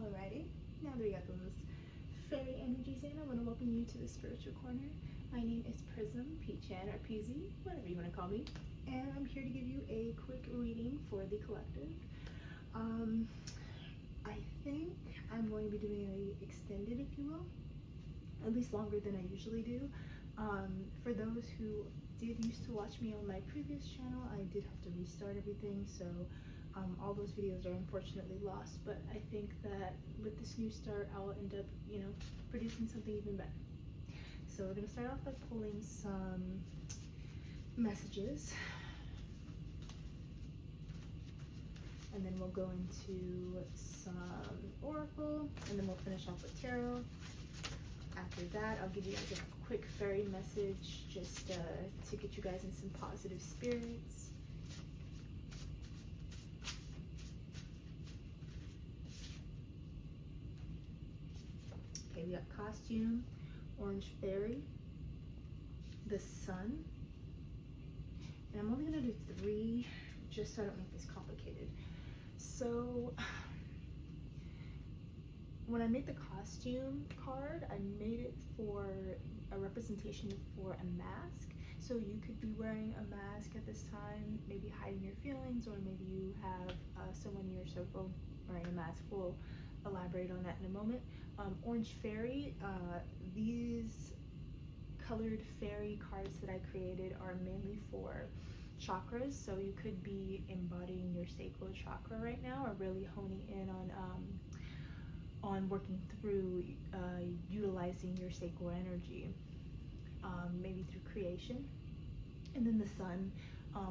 Alrighty, now that we got those fairy energies in, I want to welcome you to the Spiritual Corner. My name is Prism, P-Chan, or PZ, whatever you want to call me, and I'm here to give you a quick reading for the collective. I think I'm going to be doing a extended, if you will, at least longer than I usually do. For those who did used to watch me on my previous channel, I did have to restart everything, so all those videos are unfortunately lost, but I think that with this new start, I'll end up, producing something even better. So we're going to start off by pulling some messages, and then we'll go into some oracle, and then we'll finish off with tarot. After that, I'll give you guys a quick fairy message just to get you guys in some positive spirits. Okay, we got costume, orange fairy, the sun, and I'm only going to do 3 just so I don't make this complicated. So when I made the costume card, I made it for a representation for a mask. So you could be wearing a mask at this time, maybe hiding your feelings, or maybe you have someone in your circle wearing a mask. We'll elaborate on that in a moment. Orange fairy, these colored fairy cards that I created are mainly for chakras. So you could be embodying your sacral chakra right now, or really honing in on working through utilizing your sacral energy, maybe through creation. And then the sun,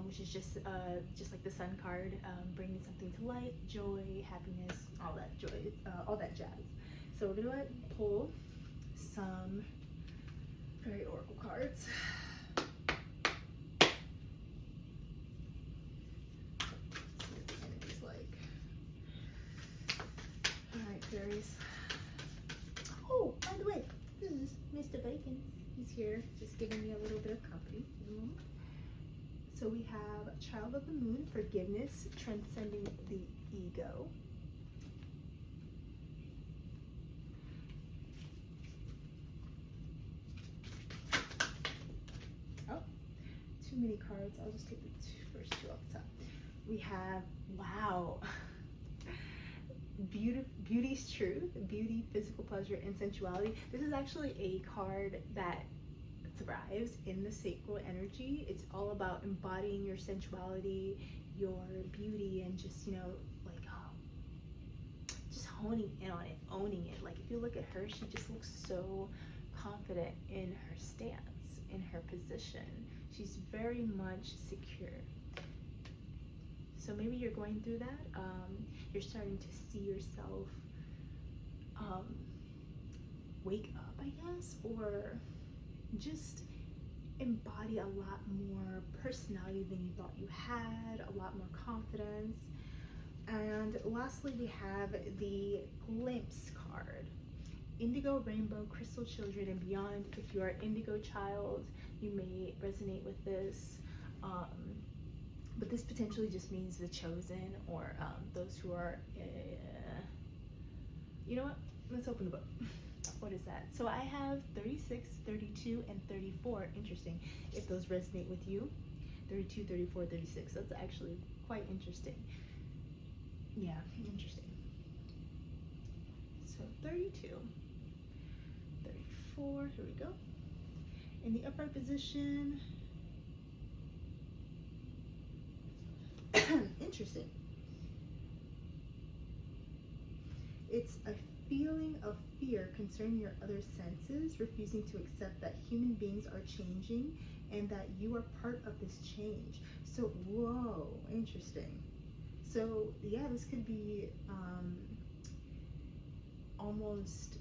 which is just like the sun card, bringing something to light, joy, happiness, all that joy, all that jazz. So we're gonna go ahead and pull some fairy oracle cards. See what the energy's like. All right, fairies. Oh, by the way, this is Mr. Bacon. He's here, just giving me a little bit of company. So we have Child of the Moon, forgiveness, transcending the ego. Oh, too many cards. I'll just take the first 2 off the top. We have, wow, beauty's truth, beauty, physical pleasure, and sensuality. This is actually a card that thrives in the sacral energy. It's all about embodying your sensuality, your beauty, and just just honing in on it, owning it. Like if you look at her, she just looks so confident in her stance, in her position. She's very much secure. So maybe you're going through that. You're starting to see yourself wake up, I guess, or just embody a lot more personality than you thought you had, a lot more confidence. And lastly, we have the glimpse card. Indigo, rainbow, crystal children, and beyond. If you are an indigo child, you may resonate with this. But this potentially just means the chosen, or those who are, you know what? Let's open the book. What is that? So I have 36, 32, and 34. Interesting. If those resonate with you, 32, 34, 36. That's actually quite interesting. Yeah, interesting. So 32, 34, here we go. In the upright position. Interesting. It's a feeling of fear concerning your other senses, refusing to accept that human beings are changing and that you are part of this change. So, whoa, interesting. So, yeah, this could be almost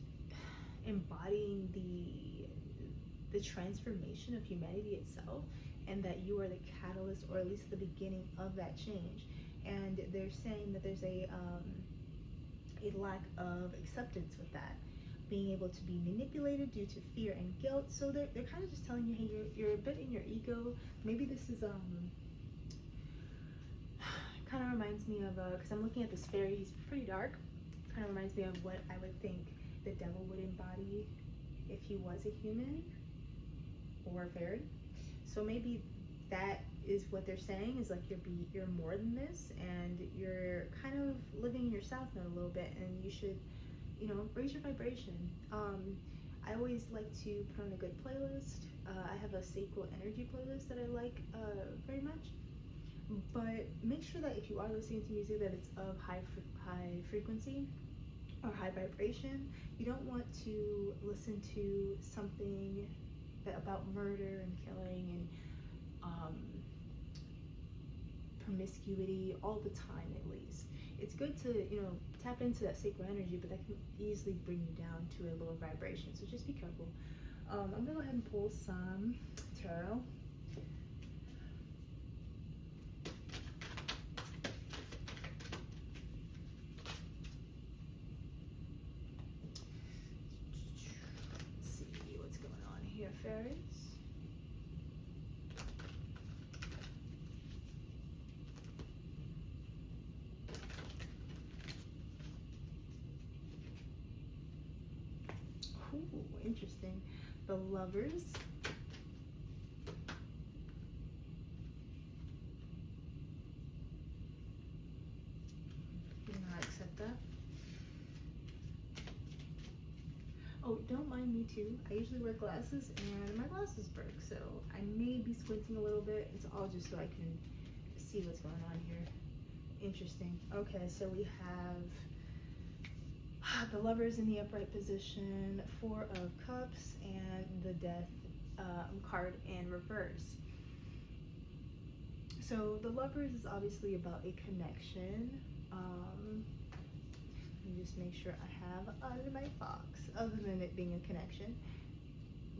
embodying the transformation of humanity itself, and that you are the catalyst, or at least the beginning of that change. And they're saying that there's a lack of acceptance with that, being able to be manipulated due to fear and guilt. So they're kind of just telling you, hey, you're a bit in your ego. Maybe this is kind of reminds me of because I'm looking at this fairy. He's pretty dark, kind of reminds me of what I would think the devil would embody if he was a human or a fairy. So maybe that is what they're saying, is like you're more than this, and you're kind of living in your south node a little bit, and you should, raise your vibration. I always like to put on a good playlist. I have a sacral energy playlist that I like very much. But make sure that if you are listening to music, that it's of high frequency or high vibration. You don't want to listen to something about murder and killing and promiscuity all the time, at least. It's good to, tap into that sacred energy, but that can easily bring you down to a lower vibration. So just be careful. I'm gonna go ahead and pull some tarot. Let's see what's going on here, fairies. Ooh, interesting. The Lovers. Do not accept that. Oh, don't mind me too. I usually wear glasses and my glasses broke, so I may be squinting a little bit. It's all just so I can see what's going on here. Interesting. Okay, so we have the Lovers in the upright position, Four of Cups, and the Death card in reverse. So the Lovers is obviously about a connection. Let me just make sure I have under my box, other than it being a connection,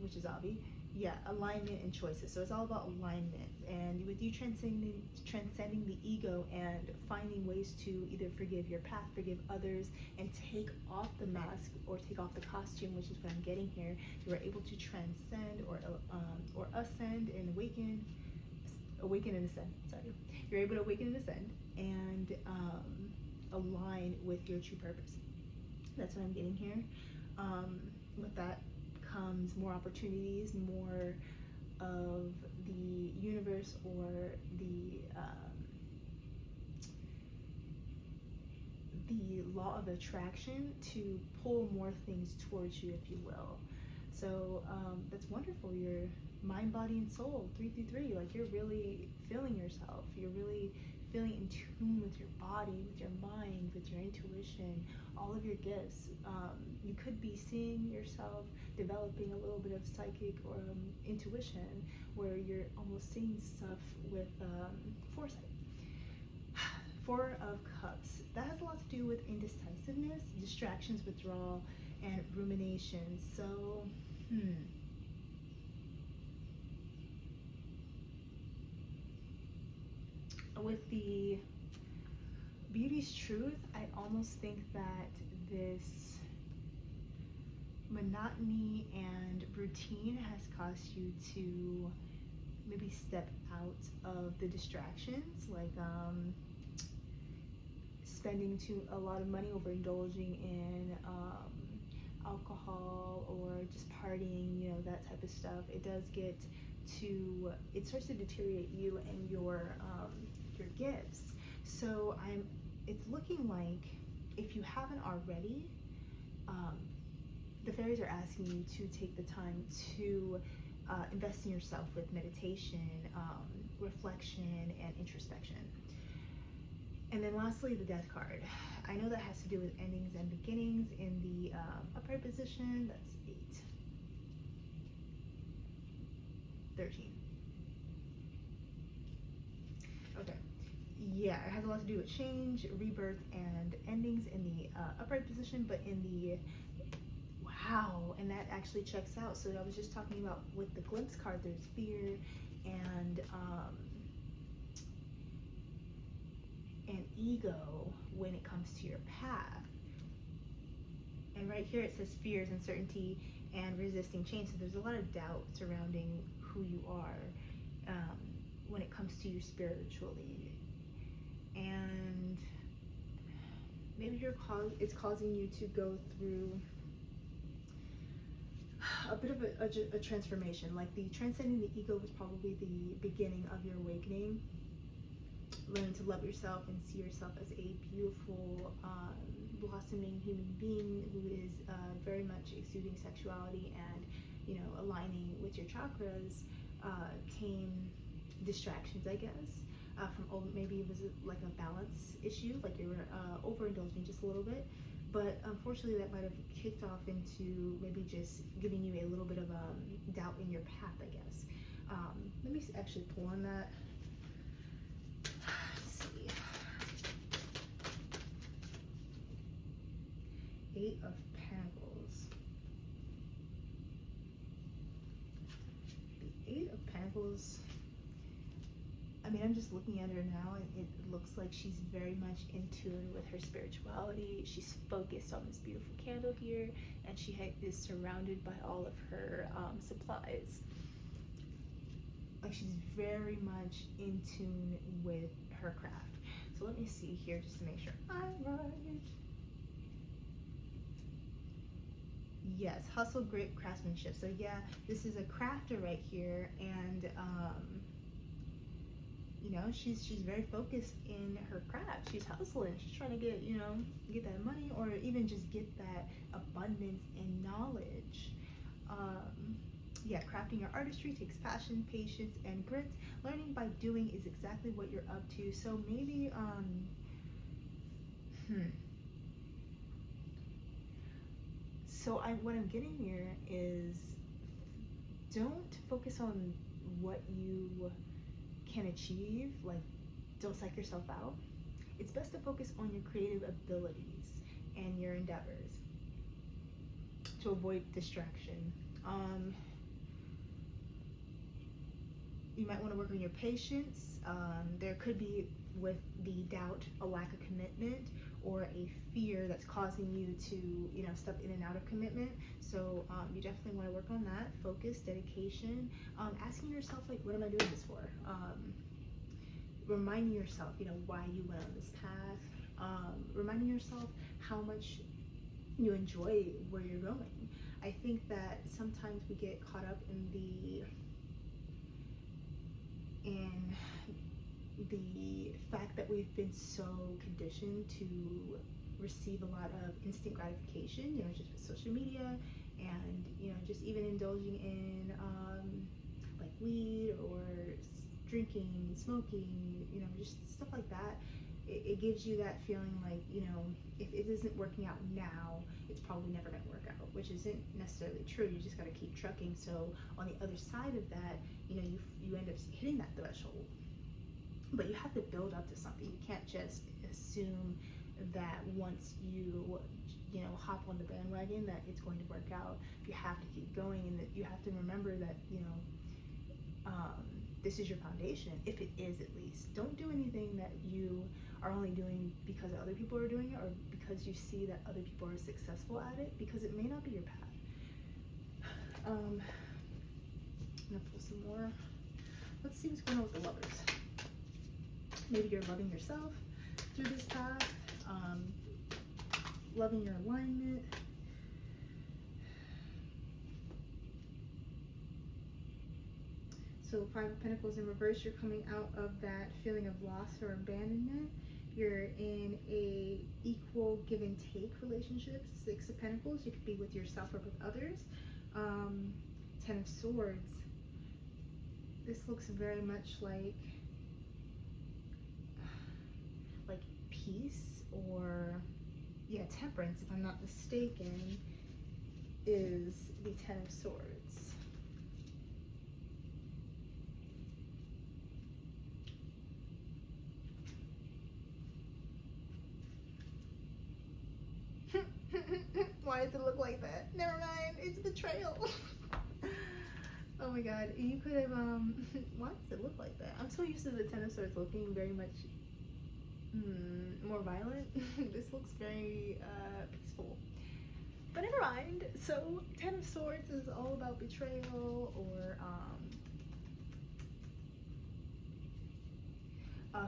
which is obvious. Yeah, alignment and choices. So it's all about alignment, and with you transcending the ego and finding ways to either forgive your past, forgive others, and take off the mask or take off the costume, which is what I'm getting here. You are able to transcend or ascend and awaken and ascend. Sorry, you're able to awaken and ascend and align with your true purpose. That's what I'm getting here. With that comes more opportunities, more of the universe or the law of attraction to pull more things towards you, if you will. So that's wonderful. Your mind, body, and soul, 333. Like, you're really feeling yourself. You're really feeling in tune with your body, with your mind, with your intuition, all of your gifts. You could be seeing yourself developing a little bit of psychic or intuition, where you're almost seeing stuff with foresight. Four of Cups. That has a lot to do with indecisiveness, distractions, withdrawal, and rumination. So, with the Beauty's Truth, I almost think that this monotony and routine has caused you to maybe step out of the distractions, like spending a lot of money, overindulging in alcohol or just partying, that type of stuff. It does it starts to deteriorate you and your gifts. So it's looking like, if you haven't already, the fairies are asking you to take the time to invest in yourself with meditation, reflection, and introspection. And then lastly, the Death card. I know that has to do with endings and beginnings in the upright position. That's 8, 13. Okay. Yeah, it has a lot to do with change, rebirth, and endings in the upright position, but in the wow, and that actually checks out. So I was just talking about with the glimpse card, there's fear and ego when it comes to your path. And right here it says fears, uncertainty, and resisting change. So there's a lot of doubt surrounding who you are when it comes to you spiritually. And maybe it's causing you to go through a bit of a transformation. Like the transcending the ego was probably the beginning of your awakening. Learning to love yourself and see yourself as a beautiful, blossoming human being who is very much exuding sexuality and, you know, aligning with your chakras, came distractions, I guess, from maybe it was like a balance issue, like you were overindulging just a little bit. But unfortunately, that might have kicked off into maybe just giving you a little bit of doubt in your path, I guess. Let me actually pull on that. Let's see. 8 of Pentacles. The 8 of Pentacles. I mean, I'm just looking at her now, and it looks like she's very much in tune with her spirituality. She's focused on this beautiful candle here, and she is surrounded by all of her supplies. Like, she's very much in tune with her craft. So let me see here just to make sure I'm right. Yes, hustle, grit, craftsmanship. So yeah, this is a crafter right here, and you know, she's very focused in her craft. She's hustling. She's trying to get, you know, get that money, or even just get that abundance and knowledge. Yeah, crafting your artistry takes passion, patience, and grit. Learning by doing is exactly what you're up to. So maybe, So what I'm getting here is, don't focus on what you can achieve. Like, don't psych yourself out. It's best to focus on your creative abilities and your endeavors to avoid distraction. You might want to work on your patience. There could be, with the doubt, a lack of commitment or a fear that's causing you to, you know, step in and out of commitment. So you definitely want to work on that. Focus, dedication, asking yourself, like, what am I doing this for? Reminding yourself, you know, why you went on this path. Reminding yourself how much you enjoy where you're going. I think that sometimes we get caught up in the fact that we've been so conditioned to receive a lot of instant gratification, you know, just with social media, and, you know, just even indulging in like weed or drinking, smoking, you know, just stuff like that. It gives you that feeling like, you know, if it isn't working out now, it's probably never going to work out, which isn't necessarily true. You just got to keep trucking. So on the other side of that, you know, you end up hitting that threshold. But you have to build up to something. You can't just assume that once you know, hop on the bandwagon that it's going to work out. You have to keep going, and that you have to remember that, you know, this is your foundation, if it is, at least. Don't do anything that you are only doing because other people are doing it, or because you see that other people are successful at it, because it may not be your path. I'm gonna pull some more. Let's see what's going on with the Lovers. Maybe you're loving yourself through this path, loving your alignment. So 5 of Pentacles in reverse, you're coming out of that feeling of loss or abandonment. You're in a equal give and take relationship. 6 of Pentacles, you could be with yourself or with others. 10 of Swords. This looks very much like peace, or yeah, temperance, if I'm not mistaken, is the 10 of Swords. Why does it look like that? Never mind, it's betrayal. Oh my god, you could have, why does it look like that? I'm so used to the 10 of Swords looking very much more violent. This looks very peaceful. But never mind. So 10 of Swords is all about betrayal, or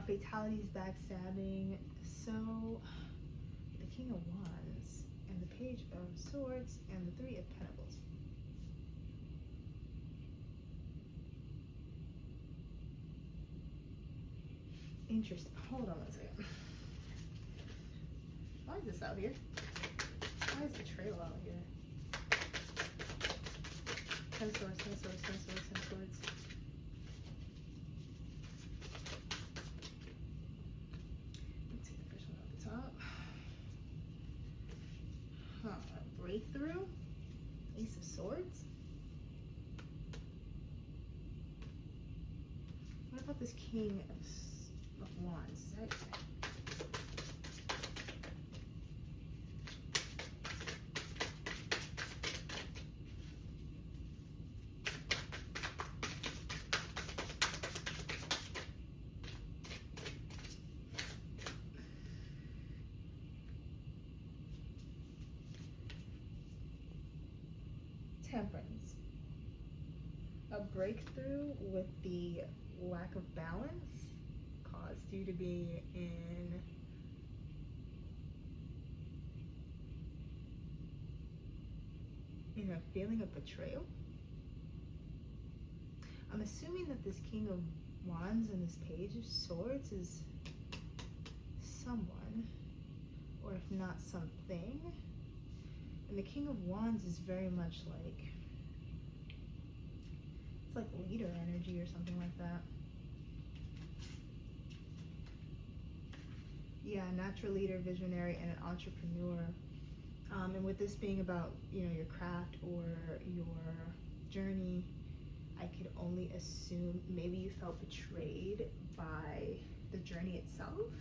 fatalities, backstabbing. So the King of Wands and the Page of Swords and the Three of Pentacles. Interesting. Hold on one second. Why is this out here? Why is betrayal out here? 10 swords, 10 swords, 10 swords, 10 swords. Let's see the first one at the top. Huh, a breakthrough. Ace of Swords. What about this King of Wands? Is that Temperance? A breakthrough with the lack of balance caused you to be in a feeling of betrayal. I'm assuming that this King of Wands and this Page of Swords is someone, or if not something. And the King of Wands is very much like, it's like leader energy or something like that. Yeah, natural leader, visionary, and an entrepreneur. And with this being about, you know, your craft or your journey, I could only assume maybe you felt betrayed by the journey itself,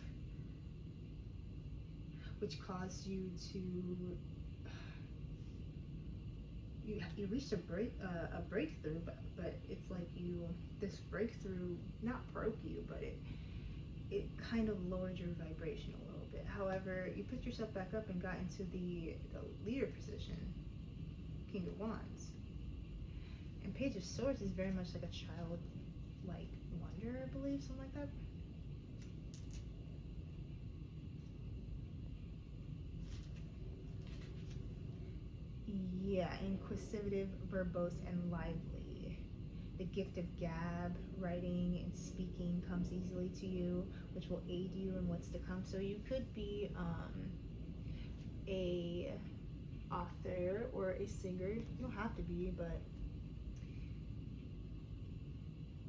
which caused you to, you reached a breakthrough, but it's like this breakthrough not broke you, but it kind of lowered your vibration a little bit. However, you picked yourself back up and got into the leader position, King of Wands. And Page of Swords is very much like a child-like wonder, I believe, something like that. Yeah, inquisitive, verbose, and lively. The gift of gab, writing, and speaking comes easily to you, which will aid you in what's to come. So you could be a author or a singer. You don't have to be, but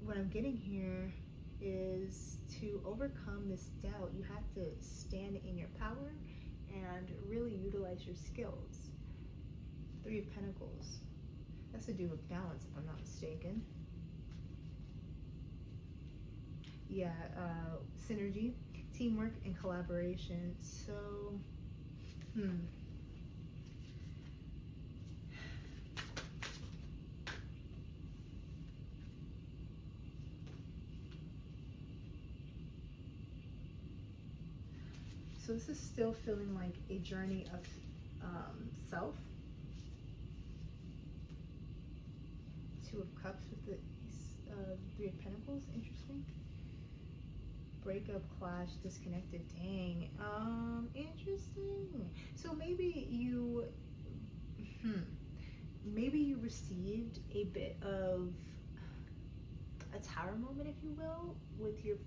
what I'm getting here is to overcome this doubt, you have to stand in your power and really utilize your skills. Three of Pentacles. That's to do with balance, if I'm not mistaken. Yeah, synergy, teamwork, and collaboration. So, So this is still feeling like a journey of self. Two of Cups with the Three of Pentacles. Interesting. Breakup, clash, disconnected. Dang. Interesting. So maybe you received a bit of a tower moment, if you will, with your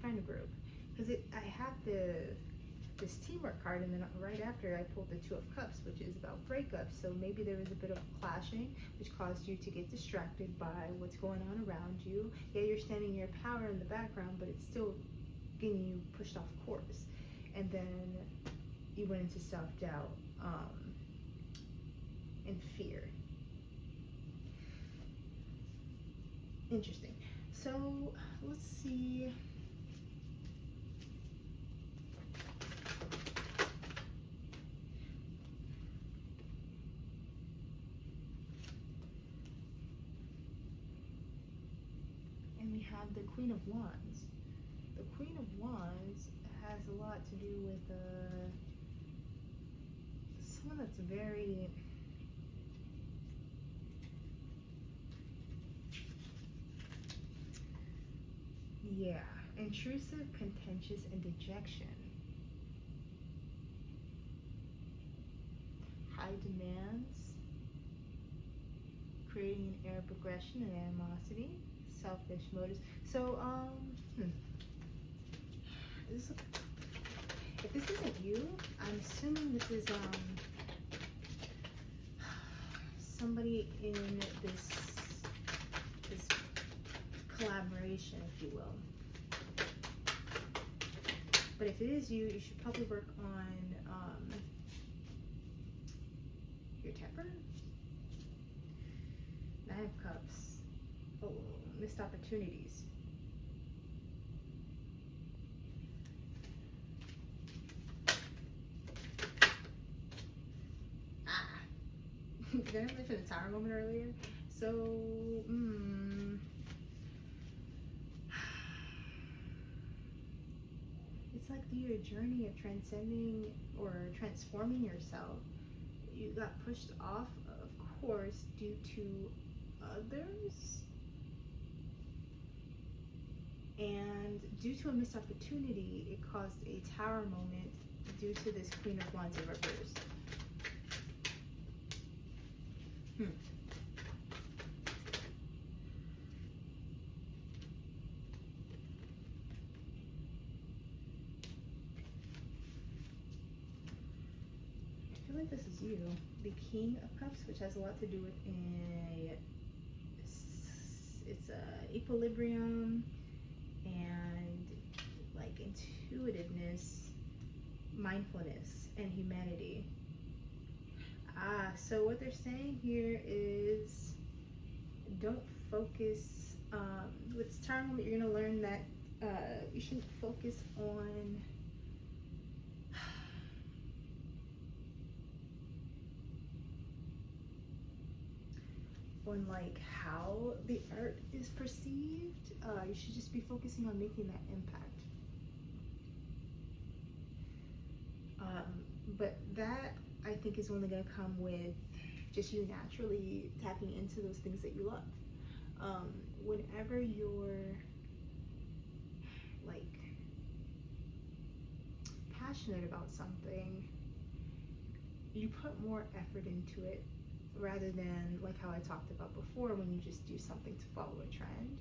friend group, because I have this teamwork card, and then right after I pulled the Two of Cups, which is about breakups. So maybe there was a bit of clashing, which caused you to get distracted by what's going on around you. Yeah, you're standing in your power in the background, but it's still getting you pushed off course. And then you went into self-doubt and fear. Interesting. So let's see. And we have the Queen of Wands. The Queen of Wands has a lot to do with someone that's very intrusive, contentious, and dejection. air progression and animosity, selfish motives. So, this, if this isn't you, I'm assuming this is somebody in this collaboration, if you will. But if it is you, you should probably work on your temper. Nine of Cups. Oh, missed opportunities. Did I mention the Tower moment earlier? So, it's like through your journey of transcending or transforming yourself, you got pushed off, of course, due to others. And due to a missed opportunity, it caused a Tower moment due to this Queen of Wands in reverse. I feel like this is you. The King of Cups, which has a lot to do with it's a equilibrium and like intuitiveness, mindfulness, and humanity. So what they're saying here is don't focus, with this Tower moment, you're going to learn that you shouldn't focus on like how the art is perceived. You should just be focusing on making that impact. But that, I think, is only going to come with just you naturally tapping into those things that you love. Whenever you're like passionate about something, you put more effort into it rather than like how I talked about before, when you just do something to follow a trend.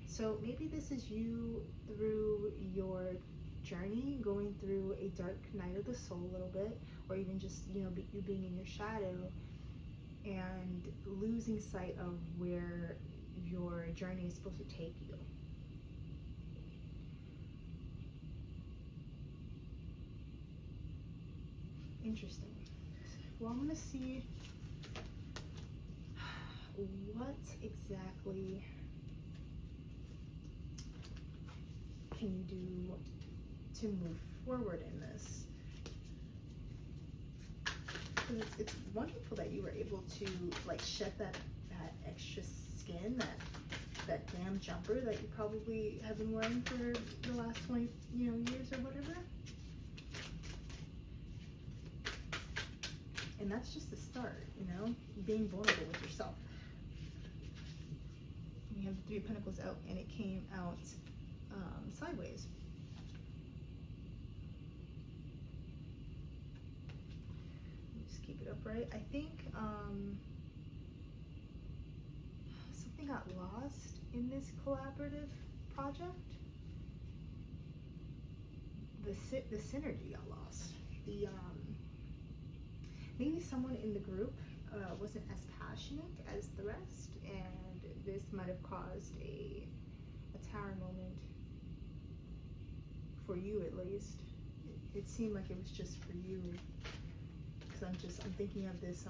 So maybe this is you through your journey, going through a dark night of the soul a little bit, or even just, you know, you being in your shadow and losing sight of where your journey is supposed to take you. Interesting. Well, I'm going to see what exactly can you do to move forward in this. Because it's wonderful that you were able to like shed that extra skin, that damn jumper that you probably have been wearing for the last 20 years or whatever. And that's just the start, being vulnerable with yourself. You have the Three of Pentacles out, and it came out sideways. Just keep it upright. I think something got lost in this collaborative project. The synergy got lost. Maybe someone in the group wasn't as passionate as the rest, and this might have caused a Tower moment for you, at least. It seemed like it was just for you, because I'm thinking of this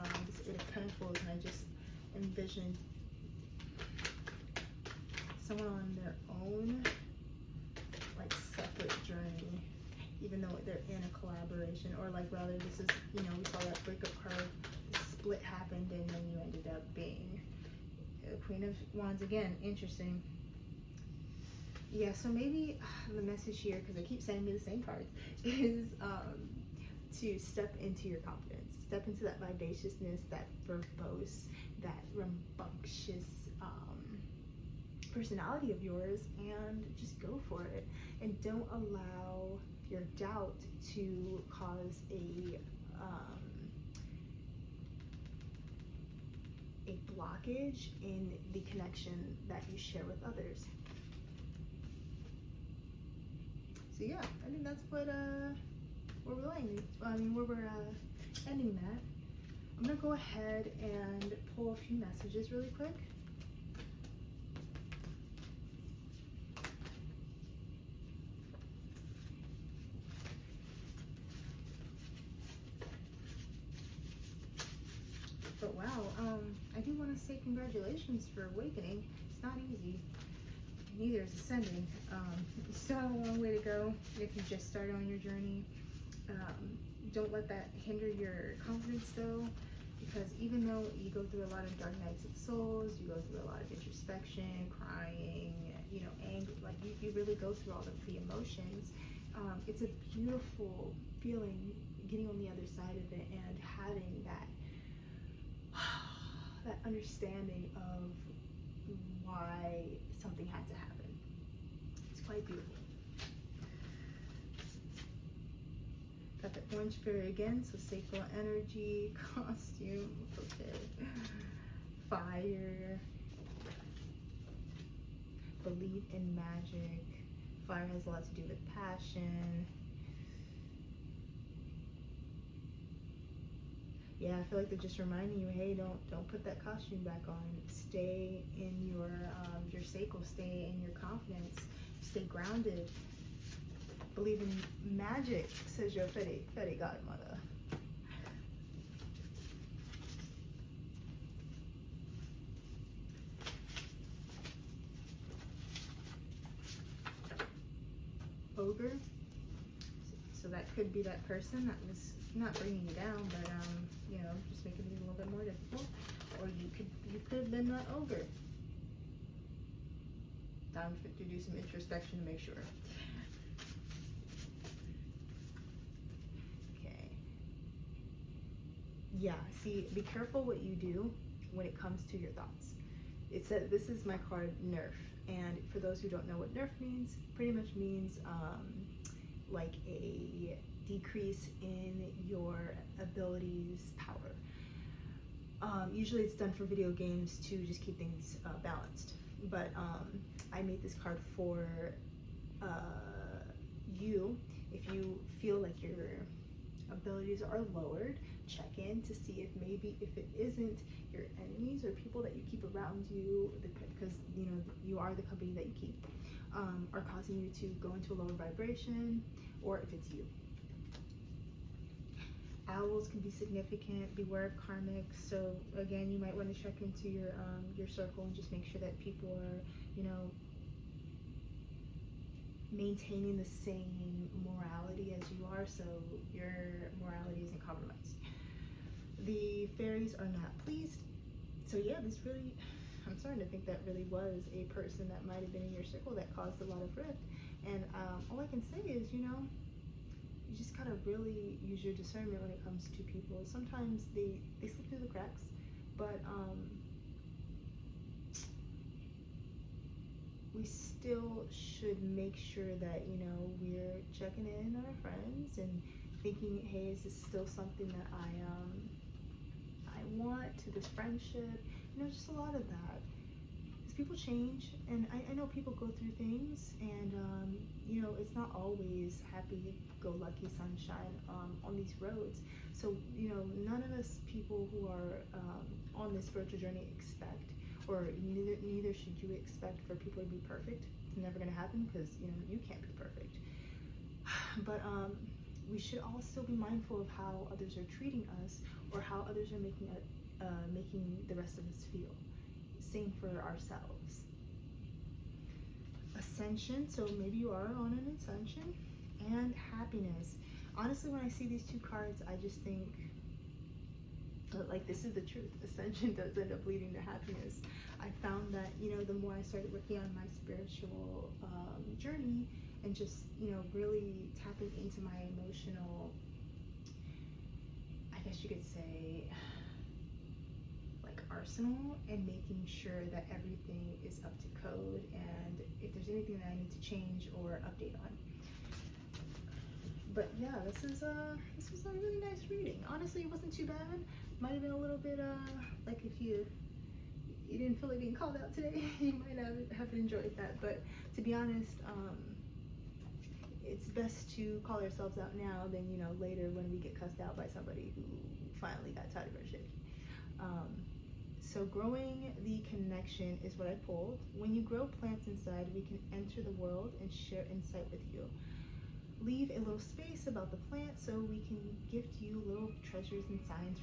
Eight of Pentacles, and I just envisioned someone on their own, like separate journey, even though they're in a collaboration, or like rather this is, we saw that breakup card, the split happened, and then you ended up being Queen of Wands again. Interesting. Yeah, so maybe the message here, because they keep sending me the same cards, is to step into your confidence, step into that vivaciousness, that verbose, that rambunctious personality of yours, and just go for it. And don't allow your doubt to cause a blockage in the connection that you share with others. So yeah, I think that's what where we're landing. Where we're ending that. I'm gonna go ahead and pull a few messages really quick. But wow, I do want to say congratulations for awakening. It's not easy. Neither is ascending. You still have a long way to go if you just started on your journey. Don't let that hinder your confidence though, because even though you go through a lot of dark nights of souls, you go through a lot of introspection, crying, anger, like you really go through all of the emotions. It's a beautiful feeling getting on the other side of it and having that understanding of why something had to happen. It's quite beautiful. Got the orange fairy again, so sacral energy, costume, okay. Fire, believe in magic. Fire has a lot to do with passion. Yeah, I feel like they're just reminding you, hey, don't put that costume back on. Stay in your sacral, stay in your confidence, stay grounded. Believe in magic, says your fairy godmother. Ogre. So that could be that person that was not bringing you down, but just making it a little bit more difficult. Or you could have been that ogre. Time to do some introspection to make sure. Okay. Yeah. See, be careful what you do when it comes to your thoughts. It said this is my card, Nerf, and for those who don't know what Nerf means, pretty much means like a decrease in your abilities' power. Usually it's done for video games to just keep things balanced. But I made this card for you. If you feel like your abilities are lowered, check in to see if it isn't your enemies or people that you keep around you, because you are the company that you keep, are causing you to go into a lower vibration, or if it's you. Owls can be significant. Beware of karmics. So again, you might want to check into your circle and just make sure that people are, maintaining the same morality as you are, so your morality isn't compromised. The fairies are not pleased. So yeah, I'm starting to think that really was a person that might have been in your circle that caused a lot of rift. And all I can say is, you just gotta really use your discernment when it comes to people. Sometimes they slip through the cracks, but we still should make sure that we're checking in on our friends and thinking, hey, is this still something that I want to this friendship? Just a lot of that. Because people change, and I know people go through things, and it's not always happy-go-lucky sunshine on these roads. So none of us people who are on this spiritual journey expect, or neither should you expect for people to be perfect. It's never going to happen, because you can't be perfect. But we should also be mindful of how others are treating us, or how others are making the rest of us feel. Same for ourselves. Ascension, so maybe you are on an ascension. And happiness. Honestly, when I see these two cards, I just think, like, this is the truth. Ascension does end up leading to happiness. I found that, the more I started working on my spiritual journey, and just, really tapping into my emotional, I guess you could say, like, arsenal, and making sure that everything is up to code, and if there's anything that I need to change or update on. But yeah, this was a really nice reading. Honestly, it wasn't too bad. Might have been a little bit like if you you didn't feel like being called out today, you might not have enjoyed that. But to be honest, it's best to call ourselves out now than, you know, later when we get cussed out by somebody who finally got tired of our shit. So growing the connection is what I pulled. When you grow plants inside, we can enter the world and share insight with you. Leave a little space about the plant so we can gift you little treasures and signs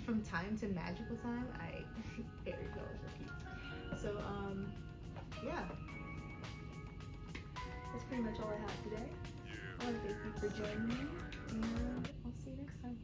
from time to magical time. Fairy tales are cute. So yeah, that's pretty much all I have today. I want to thank you for joining me, and I'll see you next time.